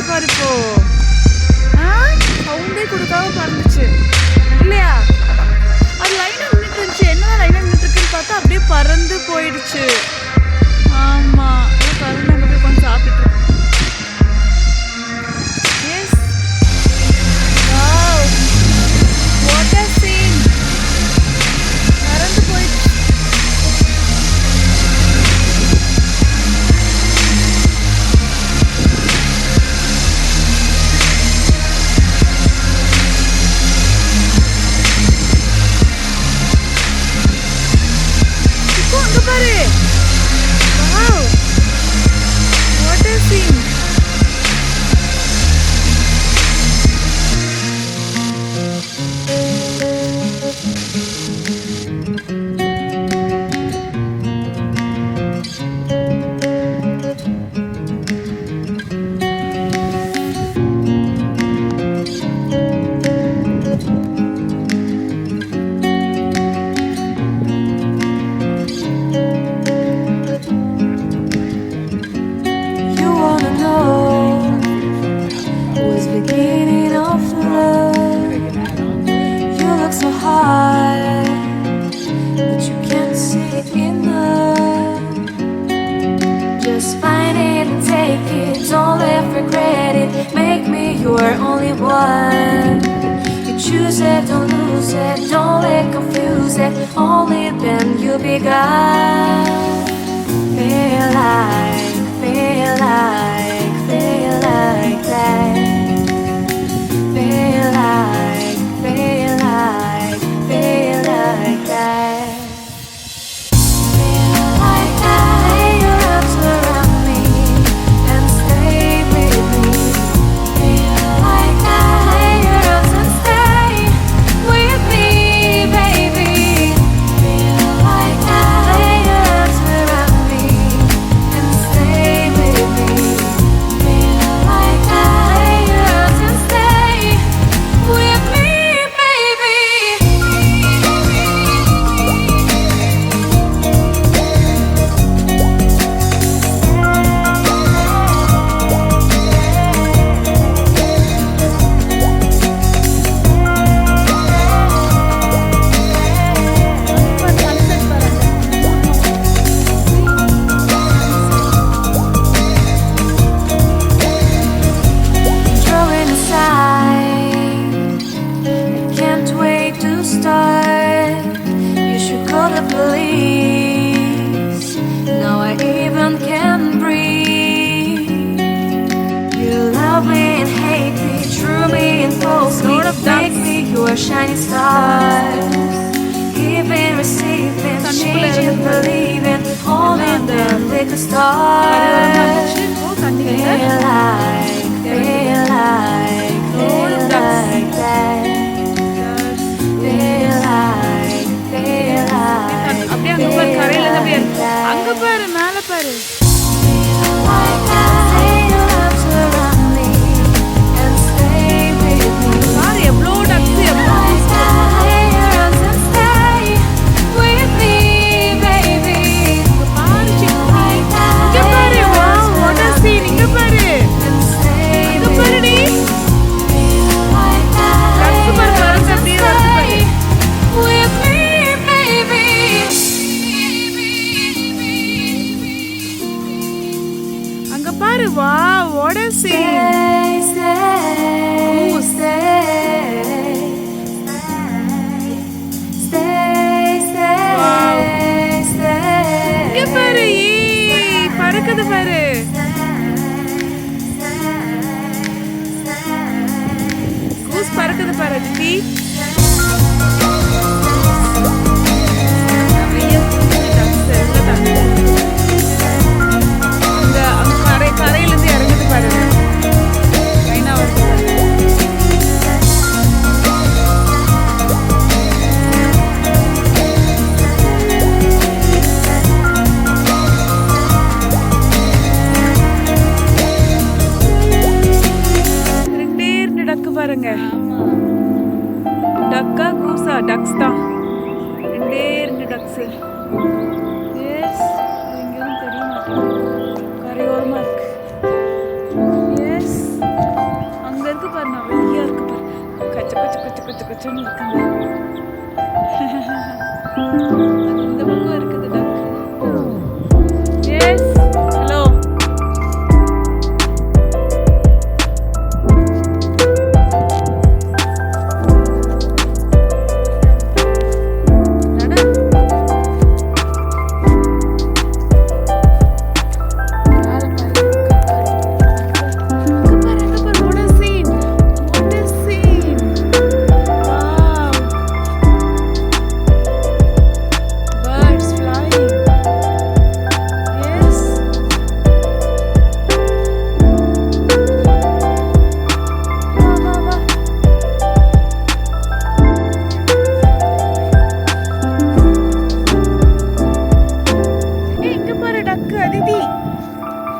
பாரு இப்போ. சவுண்டே கொடுக்காம பறந்துச்சு இல்லையா? அது லைனாக நின்றுட்டு இருந்துச்சு. என்னதான் லைனாக நின்றுட்டு இருக்குன்னு பார்த்தா அப்படியே பறந்து போயிடுச்சு. ஆமாம், பறந்து அங்கே போய் கொஞ்சம் சாப்பிட்டுட்டு இருக்கோம். Yes, wow, what a scene. பறந்து போயிடுச்சு. அங்க பாரு, wow, what a scene. Just find it and take it, don't let regret it. Make me your only one. You choose it, don't lose it, don't let confuse it. Only then you'll be God. Feel like, feel like, feel like that. Feel like, feel like, feel like that. You should call the police. Now I even can breathe. You love me and hate me, true me and false me. Make me your shining stars. Giving, receiving, changing, believing. All in them they could start. Feel like, feel like, feel like that. அங்க பாரு, மேல பாரு. பாரு எவ்வளோ Tux, எவ்வளோ பாரு. Wow, what a scene. இங்க பாரு, பறக்குது பாரு. கூஸ் பறக்குது பாரு. அதித்தி கரையிலிருந்து இறங்குது பாருங்க. பாருங்க, டக்கா கூசா, டக்ஸ் தான். ரெண்டே ரெண்டு டக்ஸ். எஸ், எங்கேயும் தெரிய மாட்டேங்குது, கரையோரமா இருக்கு. எஸ். கொச்சன்னு இருக்குங்க. அது இந்த பக்கம் இருக்குது டக். S, hello.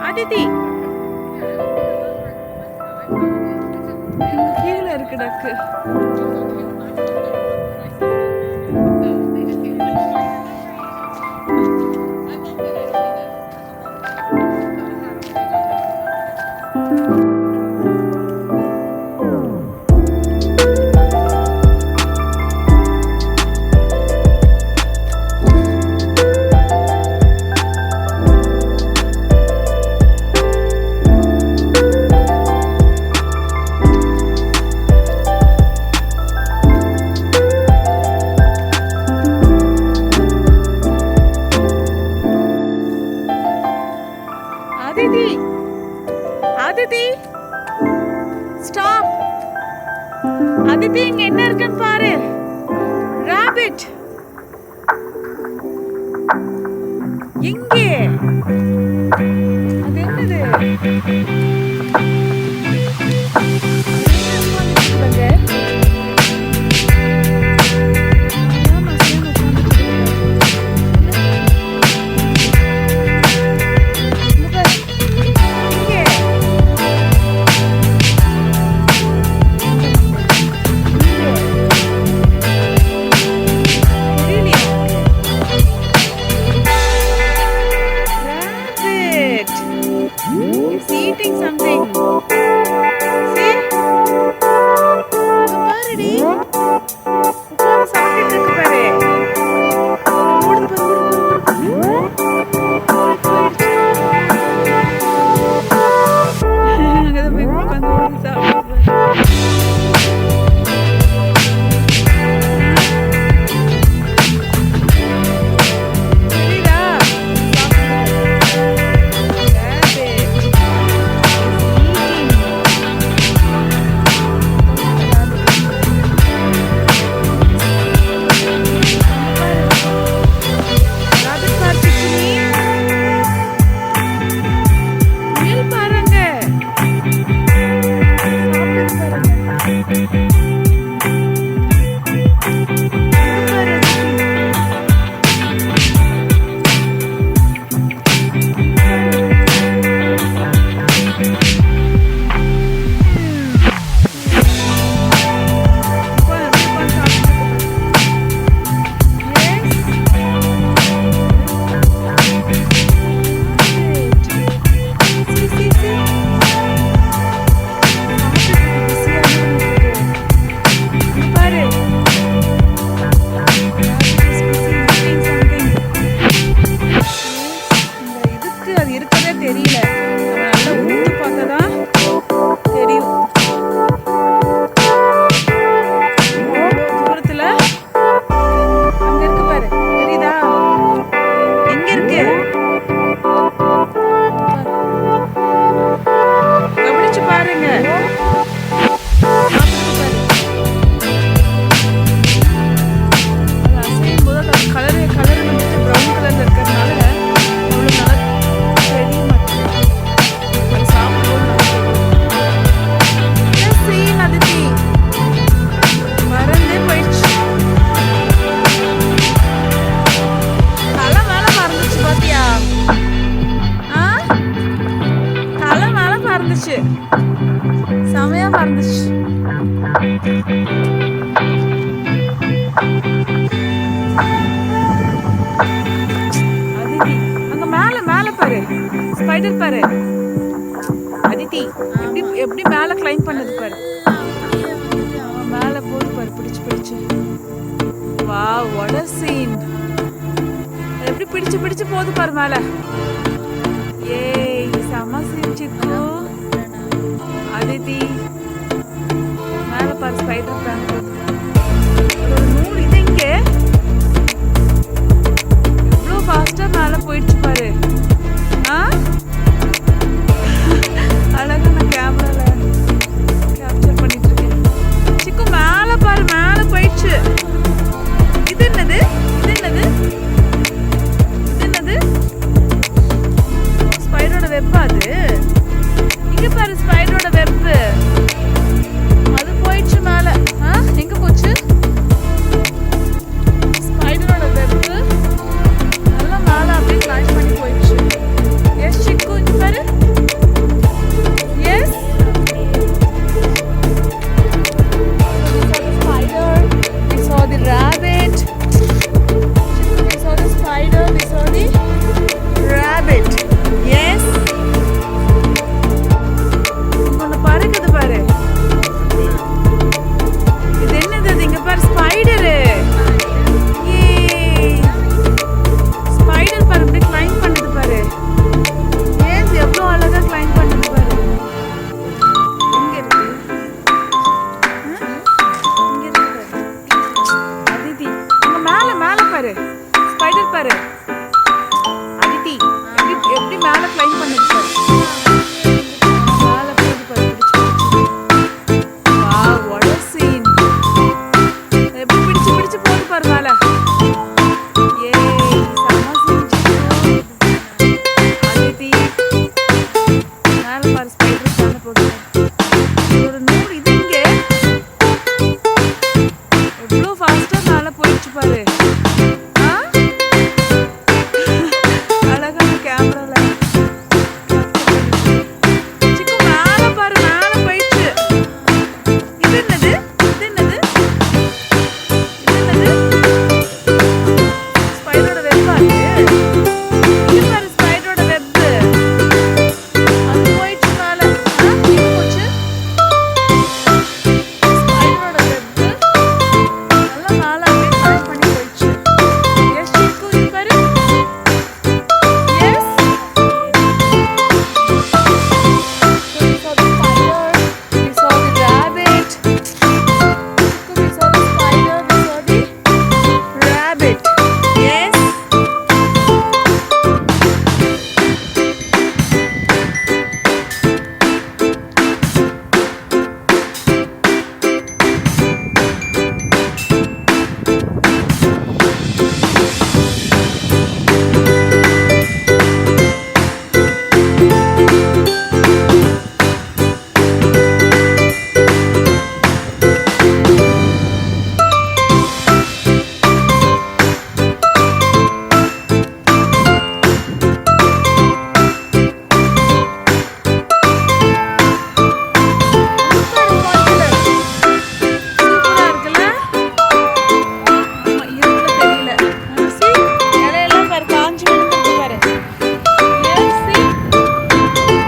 அதிதி, கீழே இருக்கு டக்கு. அதிதி, அதிதி, ஸ்டாப். அதிதி, இங்க என்ன இருக்குன்னு பாரு. ராபிட் எங்கே? அது என்னது? It's eating something. See? பாருடி. உட்கார்ந்து சாப்பிட்டுட்டு இருக்கு பாரு. ஓடுது பாரு, அங்கதான் போய் உட்கார்ந்து ஓடுது சாப்பிடுது பாரு. தெரியல, நல்லா ஊத்து பார்த்தாதான் தெரியும். தூரத்துல அங்க இருக்கு பாரு, தெரியுதா? எங்க இருக்கு கவனிச்சு பாருங்க. அது அசையும் போது அந்த கலர் வந்துட்டு ப்ரௌன் கலர்ல இருக்கிறதுனால செமையா பறந்துச்சு. அதிதி, அங்க மேல மேல பாரு, ஸ்பைடர் பாரு. அதிதி எப்படி எப்படி மேல கிளைம் பண்ணது பாரு. மேல போது பாரு, பிடிச்சு போயிடுச்சு. Wow, what a scene. எப்படி பிடிச்சு பிடிச்சு போகுது பாரு மேல. ஏய், செம சீன் சிக்கு. அதிதி மேல பாரு, ஸ்பைடர் பிளான் ஒரு நூல். இது இங்க எவ்வளோ ஃபாஸ்டா மேல போயிடுச்சு பாரு. ஆ, அழகா நான் கேமரால கேப்சர் பண்ணிட்டு இருக்கேன். சிக்கு மேல பாரு, மேல போயிடுச்சு. இது என்னது? இது என்னது? இது என்னது? ஸ்பைடரோட வெப். அது இங்க பாரு, ஸ்பைடரோட வெப். அது போயிடுச்சு மேல. எங்க போச்சு? ஸ்பைடரோட வெப் நல்லா மேல அப்படியே கிளைம் பண்ணி போயிடுச்சு. எஸ் சிக்கு, இங்க பாரு. Yes, spider. We saw the rabbit. We saw the spider. We saw the rabbit. Yes. இங்க பறக்குது பாரு. இது என்னது? அது இங்க பாரு, ஸ்பைடரு. ஸ்பைடர் பாரு, இப்படி கிளைம் பண்ணுது பாரு. எஸ், எவ்வளோ அழகா கிளைம் பண்ணுது பாரு. எங்க இருக்கு? இங்க இருக்கு பாரு. அதிதி, இங்க மேல மேல பாரு, ஸ்பைடர் பாரு. அதிதி, எப்படி மேல கிளைம் பண்ணுது பாரு. மேல போகுது பாரு, பிடிச்சு பிடிச்சு. Wow, what a scene. எப்படி பிடிச்சு பிடிச்சு போகுது பாரு மேல. ஏய், செம scene சிக்கு. அதிதி மேல பாரு, ஸ்பைடர் மேல போகுது. ஒரு நூறு. இது இங்க எவ்வளோ ஃபாஸ்டா மேல போயிடுச்சு பாரு. ஆ, அழகா நான் கேமரால சிக்கு மேல பாரு, மேல போயிடுச்சு. இது என்னது? இது என்னது? இது என்னது? ஸ்பைடரோட வெப். அது இது பாரு, ஸ்பைடரோட வெப். அது போயிடுச்சு மேல. எங்க போச்சு? ஸ்பைடரோட வெப் நல்லா மேல அப்படியே கிளைம் பண்ணி போயிடுச்சு. எஸ் சிக்கு, இங்க பாரு. S. So we saw the spider, we saw the rabbit. Chiku, we saw the spider, we saw the rabbit. Yes. சூப்பரா இருக்குல்ல? ஆமா, இருட்டுல தெரியல. See? இலையெல்லாம் பாரு, காஞ்சு விழுந்துருக்கு பாரு. Yes, see?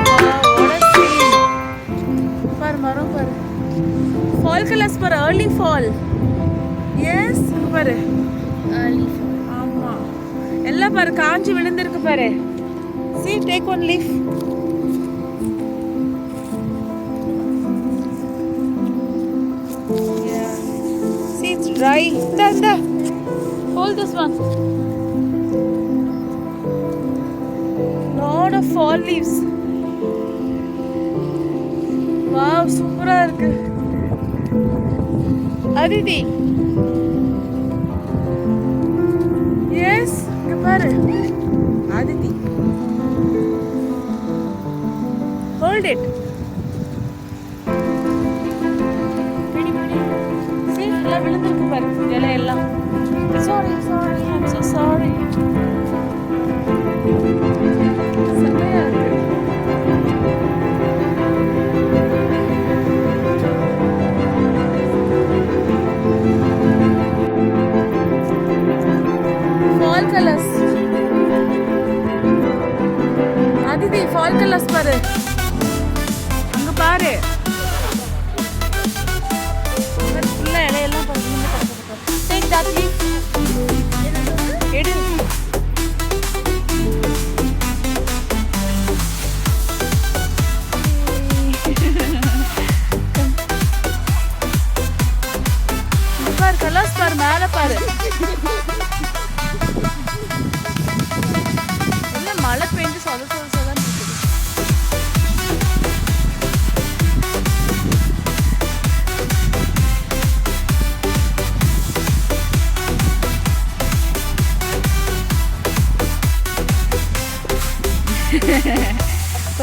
Wow, what a scene. பாரு, மரம் பாரு. Fall colors பாரு, early fall. Yes, இங்க பாரு. ஆமா, எல்லாம் பாரு காஞ்சு விழுந்திருக்கு பாரு. See, take one leaf. Yeah. See, it's dry. Da. Hold this one. Lot of fall leaves. Wow, சூப்பரா இருக்கு. அதிதி. Yes, இங்க பாரு. அதிதி. Hold it. See, எல்லாம் விழுந்திருக்கு பாரு, இலை எல்லாம். Sorry, I'm so sorry. செம்மையா இருக்கு. Fall colors. Aditi, fall colors பாரு. அங்க பாரு. ஃபுல்லா இலையெல்லாம் பாரு.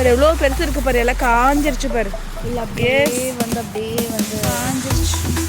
பாரு எவ்வளோ பெருசு இருக்கு பாரு, எல்லாம் காஞ்சிருச்சு பாரு. இல்லை அப்படியே வந்து அப்படியே வந்து காஞ்சிருச்சு.